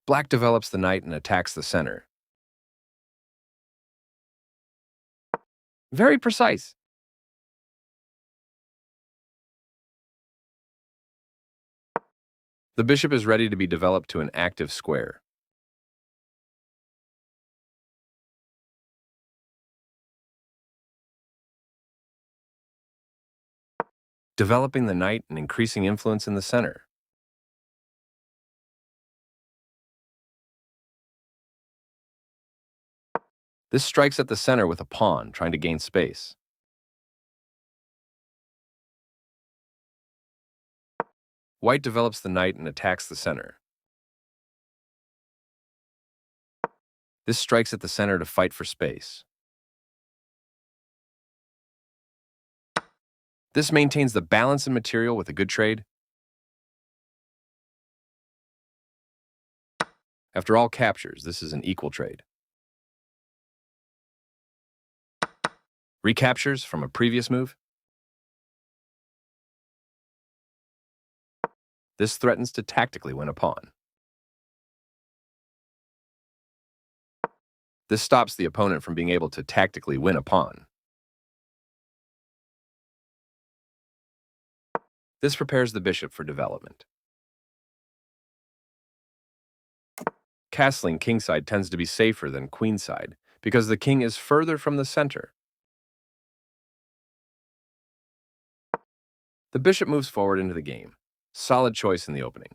Black develops the knight and attacks the center. Very precise. The bishop is ready to be developed to an active square. Developing the knight and increasing influence in the center. This strikes at the center with a pawn, trying to gain space. White develops the knight and attacks the center. This strikes at the center to fight for space. This maintains the balance in material with a good trade. After all captures, this is an equal trade. Recaptures from a previous move. This threatens to tactically win a pawn. This stops the opponent from being able to tactically win a pawn. This prepares the bishop for development. Castling kingside tends to be safer than queenside because the king is further from the center. The bishop moves forward into the game. Solid choice in the opening.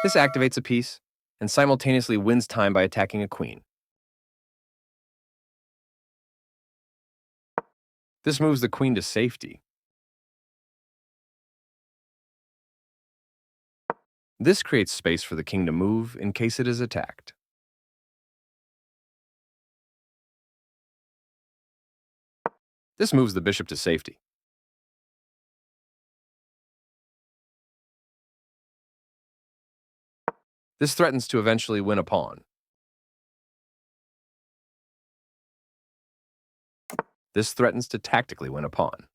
This activates a piece and simultaneously wins time by attacking a queen. This moves the queen to safety. This creates space for the king to move in case it is attacked. This moves the bishop to safety. This threatens to eventually win a pawn. This threatens to tactically win a pawn.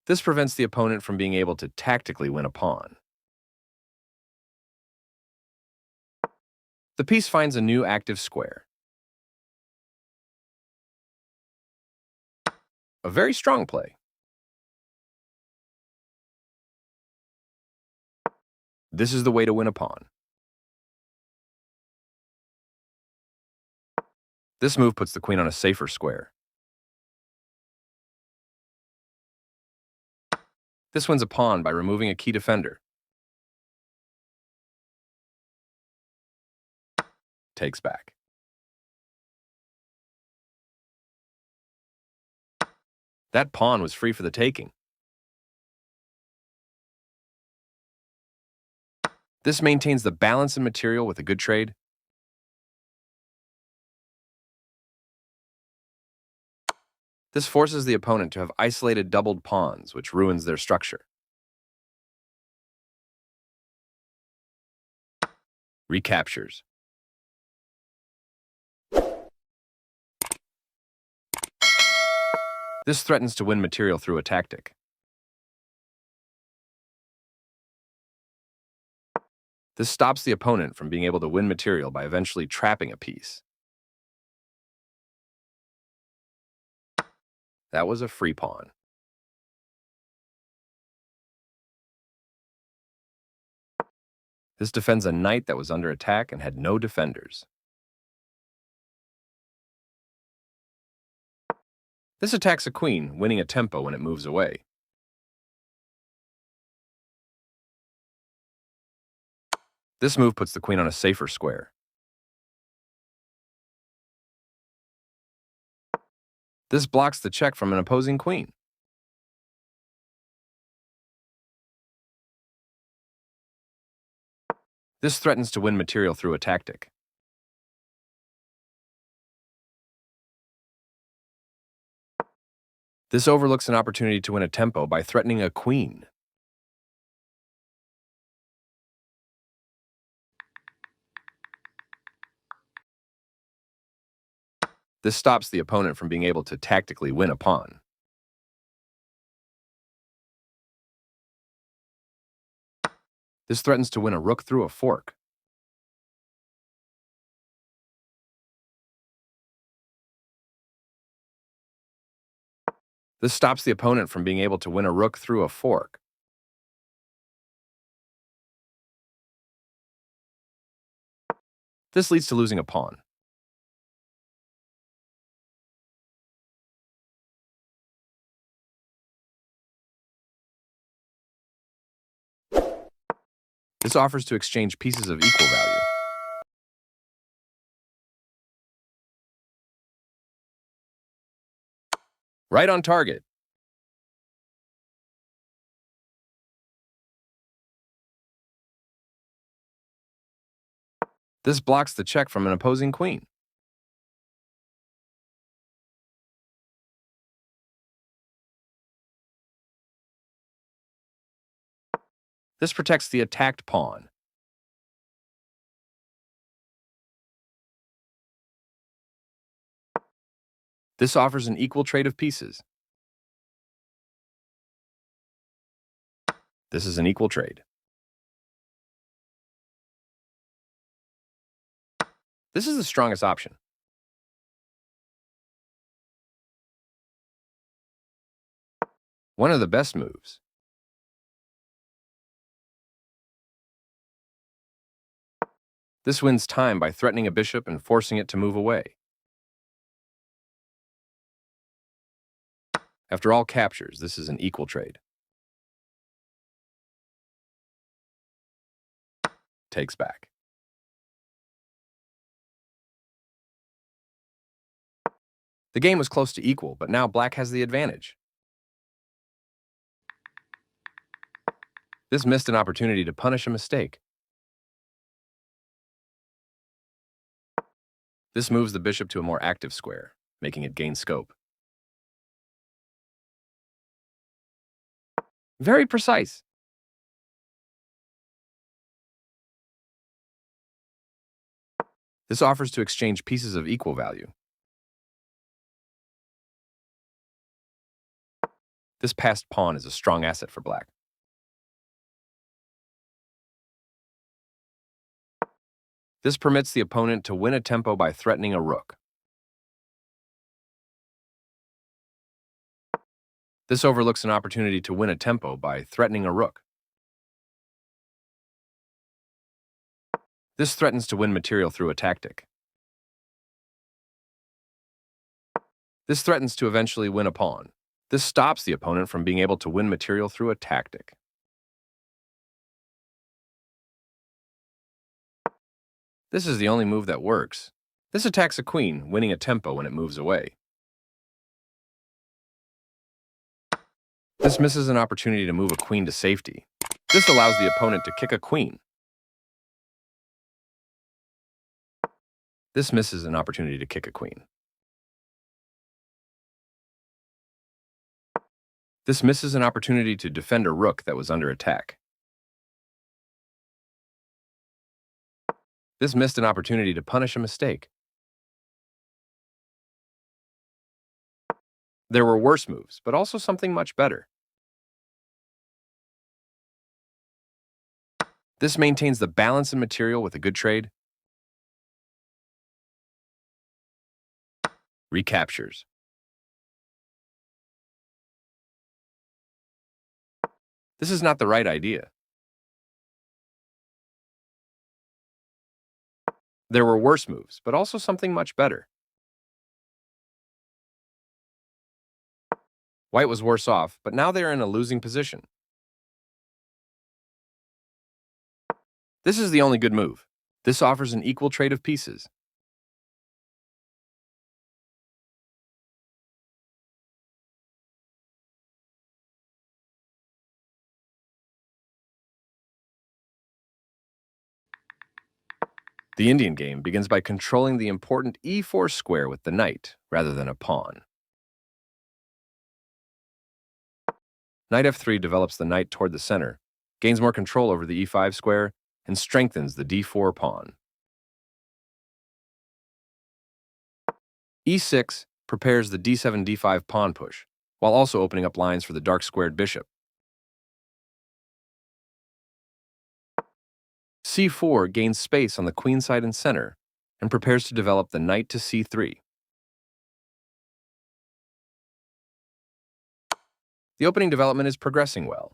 This prevents the opponent from being able to tactically win a pawn. The piece finds a new active square. A very strong play. This is the way to win a pawn. This move puts the queen on a safer square. This wins a pawn by removing a key defender. Takes back. That pawn was free for the taking. This maintains the balance in material with a good trade. This forces the opponent to have isolated doubled pawns, which ruins their structure. Recaptures. This threatens to win material through a tactic. This stops the opponent from being able to win material by eventually trapping a piece. That was a free pawn. This defends a knight that was under attack and had no defenders. This attacks a queen, winning a tempo when it moves away. This move puts the queen on a safer square. This blocks the check from an opposing queen. This threatens to win material through a tactic. This overlooks an opportunity to win a tempo by threatening a queen. This stops the opponent from being able to tactically win a pawn. This threatens to win a rook through a fork. This stops the opponent from being able to win a rook through a fork. This leads to losing a pawn. This offers to exchange pieces of equal value. Right on target. This blocks the check from an opposing queen. This protects the attacked pawn. This offers an equal trade of pieces. This is an equal trade. This is the strongest option. One of the best moves. This wins time by threatening a bishop and forcing it to move away. After all captures, this is an equal trade. Takes back. The game was close to equal, but now black has the advantage. This missed an opportunity to punish a mistake. This moves the bishop to a more active square, making it gain scope. Very precise. This offers to exchange pieces of equal value. This passed pawn is a strong asset for black. This permits the opponent to win a tempo by threatening a rook. This overlooks an opportunity to win a tempo by threatening a rook. This threatens to win material through a tactic. This threatens to eventually win a pawn. This stops the opponent from being able to win material through a tactic. This is the only move that works. This attacks a queen, winning a tempo when it moves away. This misses an opportunity to move a queen to safety. This allows the opponent to kick a queen. This misses an opportunity to kick a queen. This misses an opportunity to defend a rook that was under attack. This missed an opportunity to punish a mistake. There were worse moves, but also something much better. This maintains the balance in material with a good trade. Recaptures. This is not the right idea. There were worse moves, but also something much better. White was worse off, but now they are in a losing position. This is the only good move. This offers an equal trade of pieces. The Indian game begins by controlling the important e4 square with the knight, rather than a pawn. Knight f3 develops the knight toward the center, gains more control over the e5 square, and strengthens the d4 pawn. e6 prepares the d7, d5 pawn push, while also opening up lines for the dark-squared bishop. c4 gains space on the queen side and center and prepares to develop the knight to c3. The opening development is progressing well.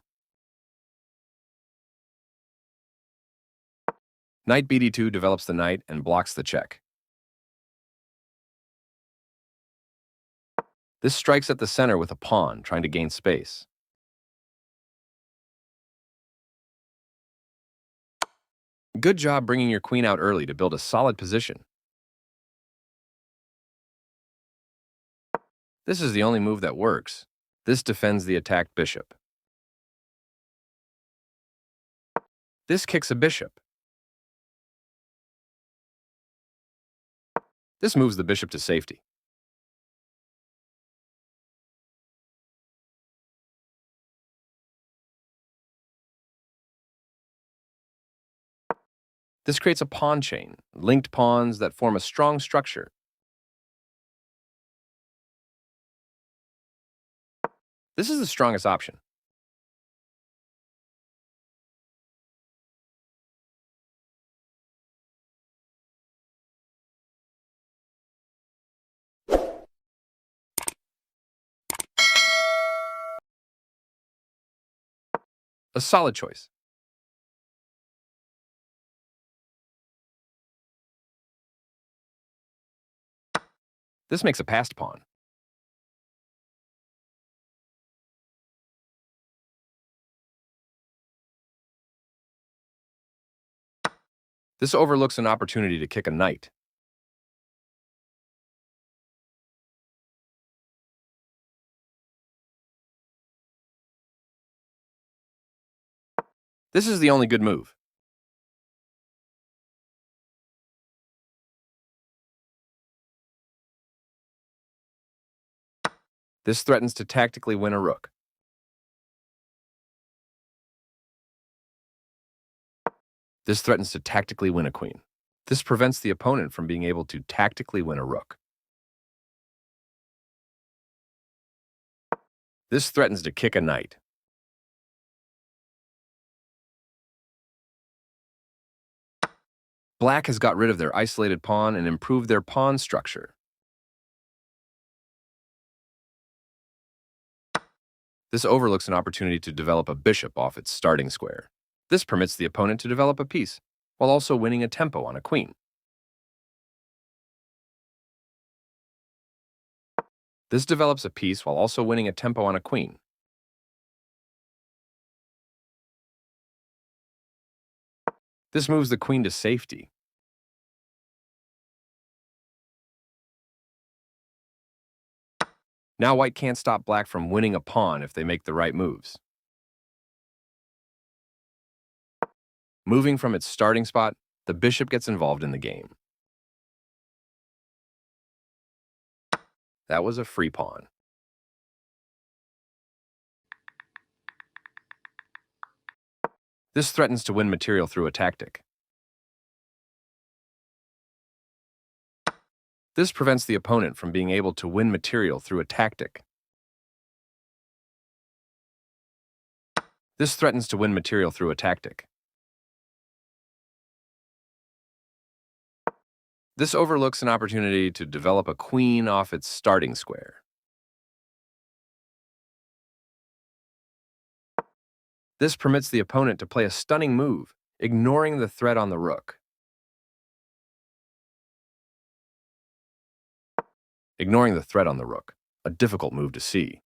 Knight bd2 develops the knight and blocks the check. This strikes at the center with a pawn, trying to gain space. Good job bringing your queen out early to build a solid position. This is the only move that works. This defends the attacked bishop. This kicks a bishop. This moves the bishop to safety. This creates a pawn chain, linked pawns that form a strong structure. This is the strongest option. A solid choice. This makes a passed pawn. This overlooks an opportunity to kick a knight. This is the only good move. This threatens to tactically win a rook. This threatens to tactically win a queen. This prevents the opponent from being able to tactically win a rook. This threatens to kick a knight. Black has got rid of their isolated pawn and improved their pawn structure. This overlooks an opportunity to develop a bishop off its starting square. This permits the opponent to develop a piece, while also winning a tempo on a queen. This develops a piece while also winning a tempo on a queen. This moves the queen to safety. Now white can't stop black from winning a pawn if they make the right moves. Moving from its starting spot, the bishop gets involved in the game. That was a free pawn. This threatens to win material through a tactic. This prevents the opponent from being able to win material through a tactic. This threatens to win material through a tactic. This overlooks an opportunity to develop a queen off its starting square. This permits the opponent to play a stunning move, ignoring the threat on the rook. Ignoring the threat on the rook, a difficult move to see.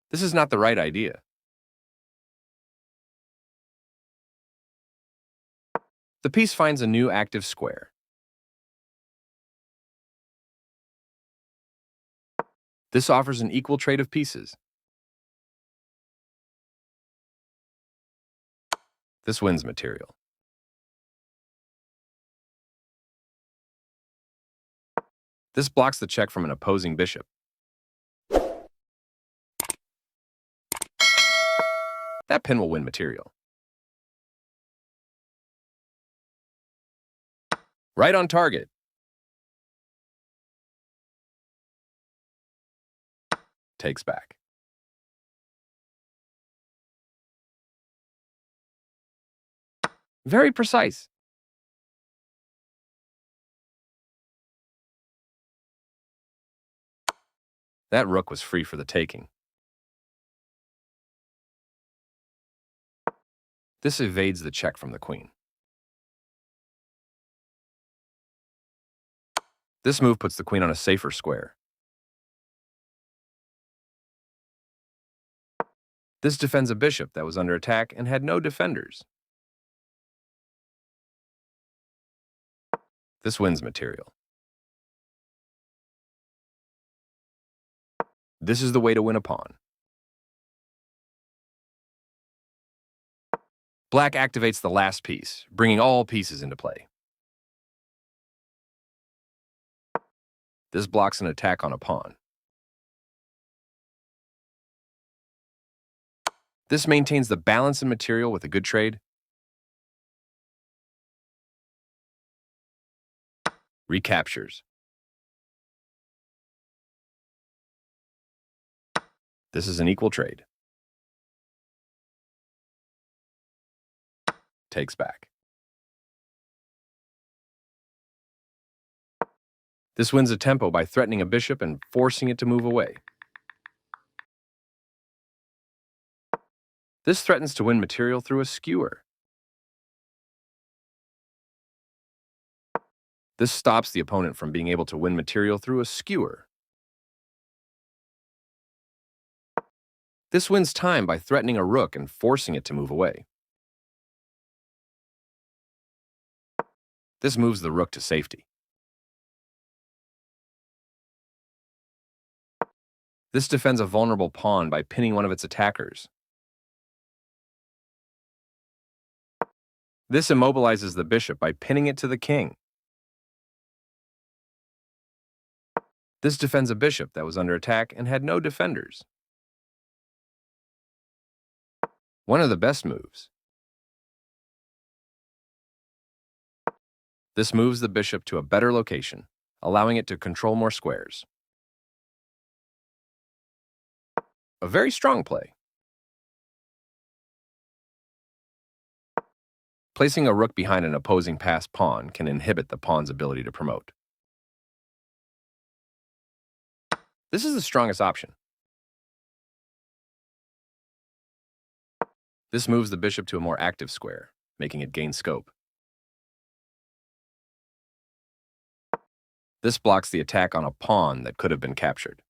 This is not the right idea. The piece finds a new active square. This offers an equal trade of pieces. This wins material. This blocks the check from an opposing bishop. That pin will win material. Right on target. takes back. Very precise. That rook was free for the taking. This evades the check from the queen. This move puts the queen on a safer square. This defends a bishop that was under attack and had no defenders. This wins material. This is the way to win a pawn. Black activates the last piece, bringing all pieces into play. This blocks an attack on a pawn. This maintains the balance in material with a good trade. Recaptures. This is an equal trade. Takes back. This wins a tempo by threatening a bishop and forcing it to move away. This threatens to win material through a skewer. This stops the opponent from being able to win material through a skewer. This wins time by threatening a rook and forcing it to move away. This moves the rook to safety. This defends a vulnerable pawn by pinning one of its attackers. This immobilizes the bishop by pinning it to the king. This defends a bishop that was under attack and had no defenders. One of the best moves. This moves the bishop to a better location, allowing it to control more squares. A very strong play. Placing a rook behind an opposing passed pawn can inhibit the pawn's ability to promote. This is the strongest option. This moves the bishop to a more active square, making it gain scope. This blocks the attack on a pawn that could have been captured.